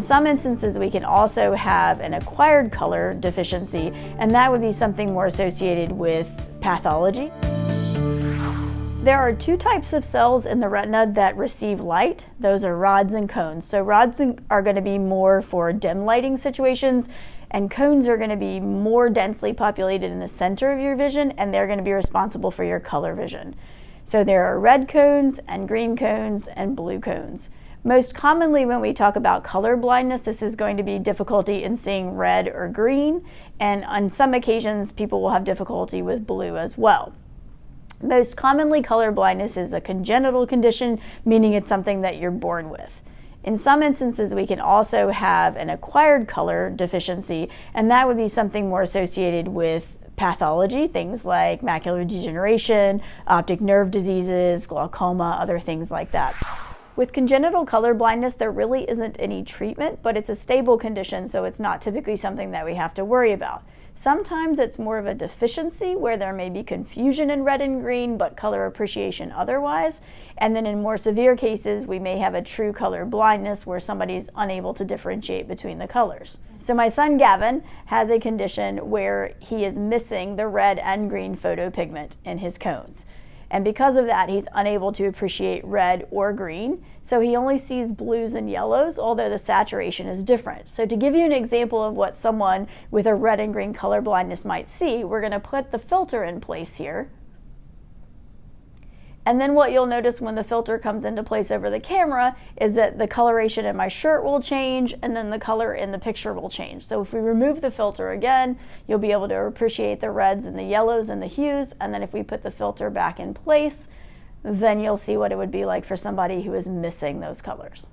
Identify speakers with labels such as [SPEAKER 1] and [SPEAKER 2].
[SPEAKER 1] In some instances, we can also have an acquired color deficiency, and that would be something more associated with pathology. There are two types of cells in the retina that receive light. Those are rods and cones. So rods are going to be more for dim lighting situations, and cones are going to be more densely populated in the center of your vision, and they're going to be responsible for your color vision. So there are red cones and green cones and blue cones. Most commonly when we talk about color blindness, this is going to be difficulty in seeing red or green, and on some occasions people will have difficulty with blue as well. Most commonly, color blindness is a congenital condition, meaning it's something that you're born with. In some instances, we can also have an acquired color deficiency, and that would be something more associated with pathology, things like macular degeneration, optic nerve diseases, glaucoma, other things like that. With congenital color blindness, there really isn't any treatment, but it's a stable condition, so it's not typically something that we have to worry about. Sometimes it's more of a deficiency where there may be confusion in red and green, but color appreciation otherwise. And then in more severe cases, we may have a true color blindness where somebody's unable to differentiate between the colors. So my son Gavin has a condition where he is missing the red and green photopigment in his cones. And because of that, he's unable to appreciate red or green. So he only sees blues and yellows, although the saturation is different. So to give you an example of what someone with a red and green color blindness might see, we're going to put the filter in place here. And then what you'll notice when the filter comes into place over the camera is that the coloration in my shirt will change, and then the color in the picture will change. So if we remove the filter again, you'll be able to appreciate the reds and the yellows and the hues. And then if we put the filter back in place, then you'll see what it would be like for somebody who is missing those colors.